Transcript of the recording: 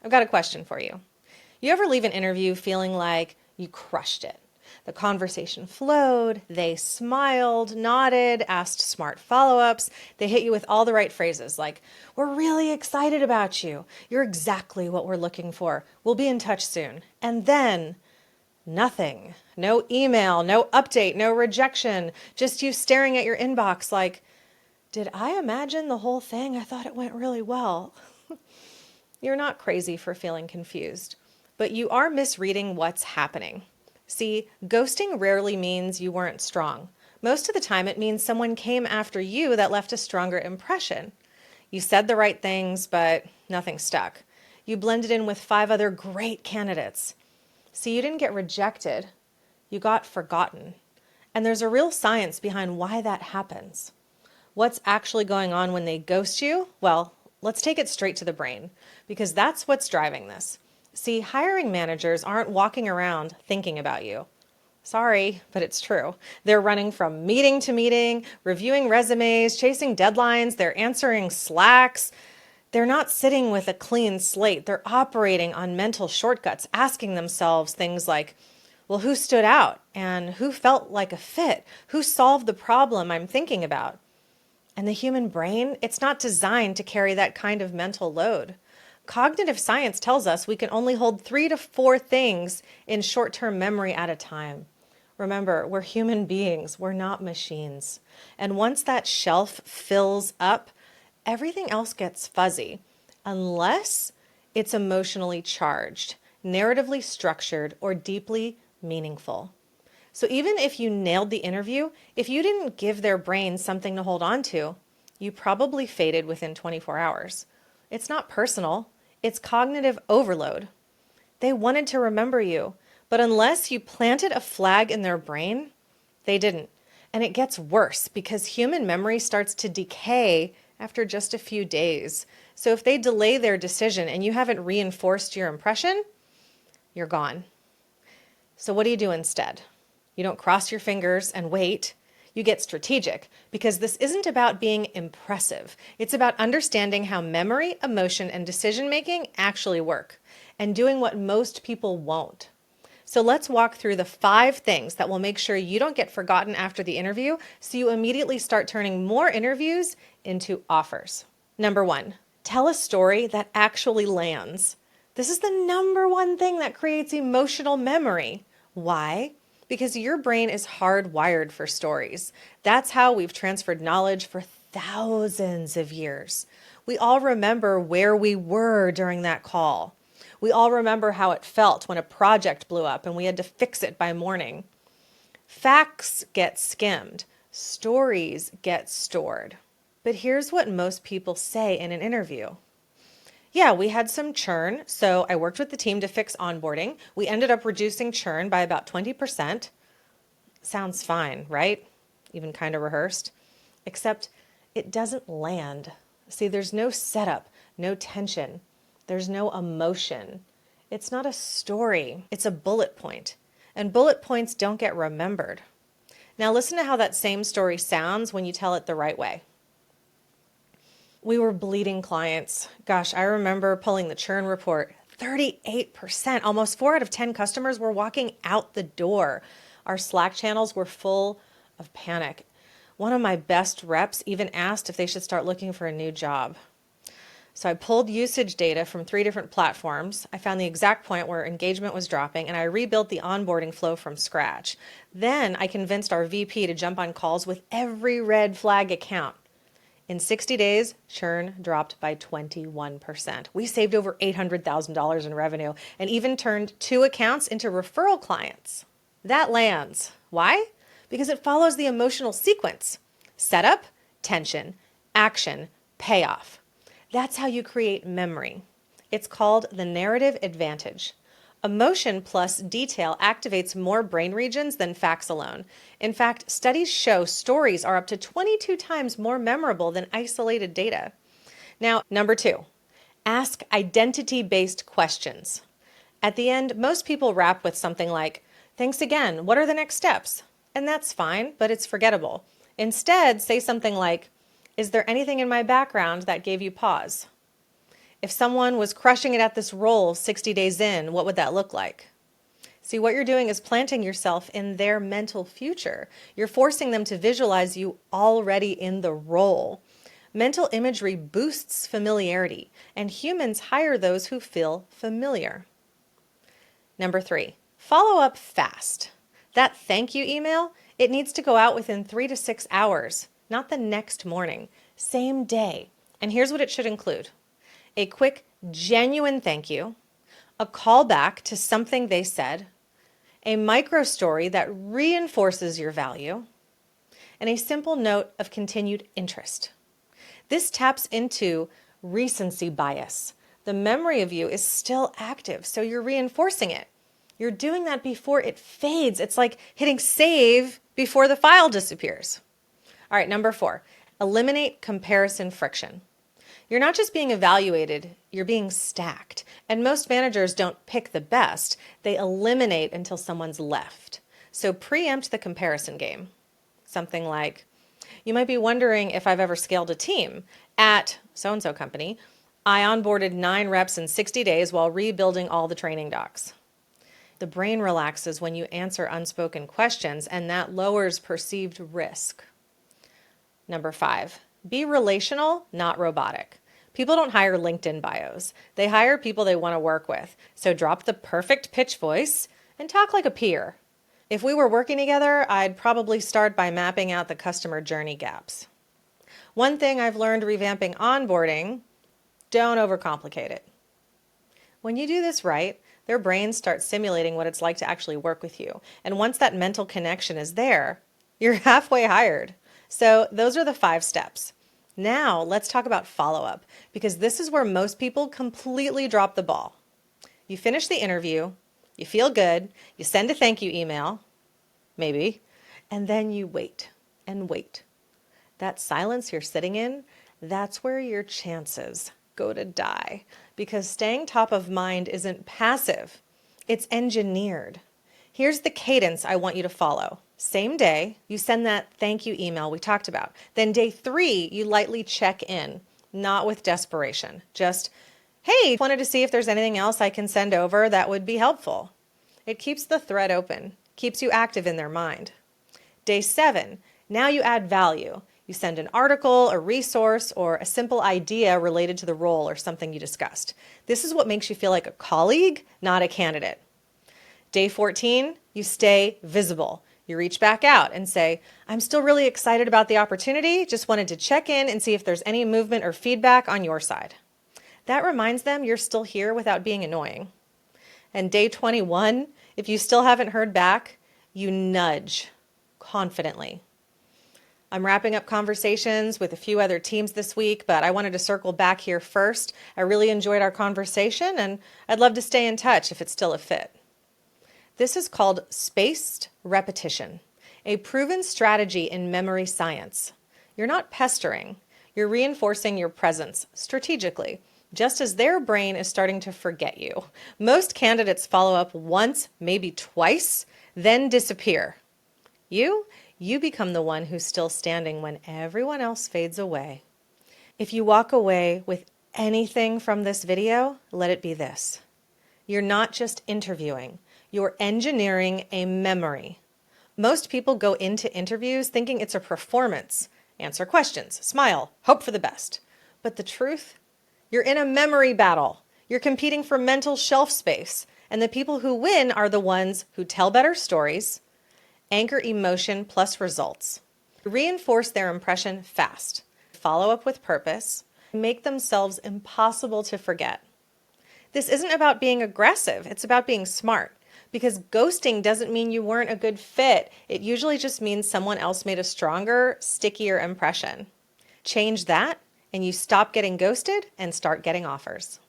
I've got a question for you. You ever leave an interview feeling like you crushed it? The conversation flowed, they smiled, nodded, asked smart follow-ups. They hit you with all the right phrases like, "We're really excited about you. You're exactly what we're looking for. We'll be in touch soon." And then nothing. No email, no update, no rejection. Just you staring at your inbox like, "Did I imagine the whole thing? I thought it went really well." You're not crazy for feeling confused, but you are misreading what's happening. See, ghosting rarely means you weren't strong. Most of the time, it means someone came after you that left a stronger impression. You said the right things, but nothing stuck. You blended in with 5 other great candidates. See, you didn't get rejected, you got forgotten. And there's a real science behind why that happens. What's actually going on when they ghost you? Well, let's take it straight to the brain, because that's what's driving this. See, hiring managers aren't walking around thinking about you. Sorry, but it's true. They're running from meeting to meeting, reviewing resumes, chasing deadlines, they're answering Slacks. They're not sitting with a clean slate. They're operating on mental shortcuts, asking themselves things like, well, who stood out? And who felt like a fit? Who solved the problem I'm thinking about? And the human brain, it's not designed to carry that kind of mental load. Cognitive science tells us we can only hold 3 to 4 things in short-term memory at a time. Remember, we're human beings, we're not machines. And once that shelf fills up, everything else gets fuzzy, unless it's emotionally charged, narratively structured, or deeply meaningful. So even if you nailed the interview, if you didn't give their brain something to hold on to, you probably faded within 24 hours. It's not personal, it's cognitive overload. They wanted to remember you, but unless you planted a flag in their brain, they didn't. And it gets worse because human memory starts to decay after just a few days. So if they delay their decision and you haven't reinforced your impression, you're gone. So what do you do instead? You don't cross your fingers and wait. You get strategic, because this isn't about being impressive. It's about understanding how memory, emotion, and decision-making actually work, and doing what most people won't. So let's walk through the 5 things that will make sure you don't get forgotten after the interview, so you immediately start turning more interviews into offers. Number 1, tell a story that actually lands. This is the number 1 thing that creates emotional memory. Why? Because your brain is hardwired for stories. That's how we've transferred knowledge for thousands of years. We all remember where we were during that call. We all remember how it felt when a project blew up and we had to fix it by morning. Facts get skimmed. Stories get stored. But here's what most people say in an interview. Yeah, we had some churn, so I worked with the team to fix onboarding. We ended up reducing churn by about 20%. Sounds fine, right? Even kind of rehearsed. Except it doesn't land. See, there's no setup, no tension. There's no emotion. It's not a story. It's a bullet point. And bullet points don't get remembered. Now listen to how that same story sounds when you tell it the right way. We were bleeding clients. Gosh, I remember pulling the churn report. 38%, almost 4 out of 10 customers were walking out the door. Our Slack channels were full of panic. One of my best reps even asked if they should start looking for a new job. So I pulled usage data from 3 different platforms. I found the exact point where engagement was dropping, and I rebuilt the onboarding flow from scratch. Then I convinced our VP to jump on calls with every red flag account. In 60 days, churn dropped by 21%. We saved over $800,000 in revenue and even turned 2 accounts into referral clients. That lands. Why? Because it follows the emotional sequence. Setup, tension, action, payoff. That's how you create memory. It's called the narrative advantage. Emotion plus detail activates more brain regions than facts alone. In fact, studies show stories are up to 22 times more memorable than isolated data. Now, number 2, ask identity-based questions. At the end, most people wrap with something like, "Thanks again, what are the next steps?" And that's fine, but it's forgettable. Instead, say something like, "Is there anything in my background that gave you pause?" If someone was crushing it at this role 60 days in, what would that look like? See, what you're doing is planting yourself in their mental future. You're forcing them to visualize you already in the role. Mental imagery boosts familiarity, and humans hire those who feel familiar. Number 3, follow up fast. That thank you email, it needs to go out within 3 to 6 hours, not the next morning, same day. And here's what it should include: a quick, genuine thank you, a callback to something they said, a micro story that reinforces your value, and a simple note of continued interest. This taps into recency bias. The memory of you is still active, so you're reinforcing it. You're doing that before it fades. It's like hitting save before the file disappears. All right, number 4, eliminate comparison friction. You're not just being evaluated, you're being stacked. And most managers don't pick the best, they eliminate until someone's left. So preempt the comparison game. Something like, you might be wondering if I've ever scaled a team. At so-and-so company, I onboarded 9 reps in 60 days while rebuilding all the training docs. The brain relaxes when you answer unspoken questions, and that lowers perceived risk. Number 5, be relational, not robotic. People don't hire LinkedIn bios. They hire people they want to work with. So drop the perfect pitch voice and talk like a peer. If we were working together, I'd probably start by mapping out the customer journey gaps. One thing I've learned revamping onboarding: don't overcomplicate it. When you do this right, their brains start simulating what it's like to actually work with you. And once that mental connection is there, you're halfway hired. So those are the 5 steps. Now let's talk about follow-up, because this is where most people completely drop the ball. You finish the interview, you feel good, you send a thank you email, maybe, and then you wait and wait. That silence you're sitting in, that's where your chances go to die, because staying top of mind isn't passive, it's engineered. Here's the cadence I want you to follow. Same day, you send that thank you email we talked about. Then day 3, you lightly check in, not with desperation. Just, hey, wanted to see if there's anything else I can send over that would be helpful. It keeps the thread open, keeps you active in their mind. Day 7, now you add value. You send an article, a resource, or a simple idea related to the role or something you discussed. This is what makes you feel like a colleague, not a candidate. Day 14, you stay visible. You reach back out and say, I'm still really excited about the opportunity, just wanted to check in and see if there's any movement or feedback on your side. That reminds them you're still here without being annoying. And day 21, if you still haven't heard back, you nudge confidently. I'm wrapping up conversations with a few other teams this week, but I wanted to circle back here first. I really enjoyed our conversation, and I'd love to stay in touch if it's still a fit. This is called spaced repetition, a proven strategy in memory science. You're not pestering, you're reinforcing your presence strategically, just as their brain is starting to forget you. Most candidates follow up once, maybe twice, then disappear. You become the one who's still standing when everyone else fades away. If you walk away with anything from this video, let it be this. You're not just interviewing, you're engineering a memory. Most people go into interviews thinking it's a performance. Answer questions, smile, hope for the best. But the truth? You're in a memory battle. You're competing for mental shelf space. And the people who win are the ones who tell better stories, anchor emotion plus results, reinforce their impression fast, follow up with purpose, make themselves impossible to forget. This isn't about being aggressive, it's about being smart. Because ghosting doesn't mean you weren't a good fit. It usually just means someone else made a stronger, stickier impression. Change that, and you stop getting ghosted and start getting offers.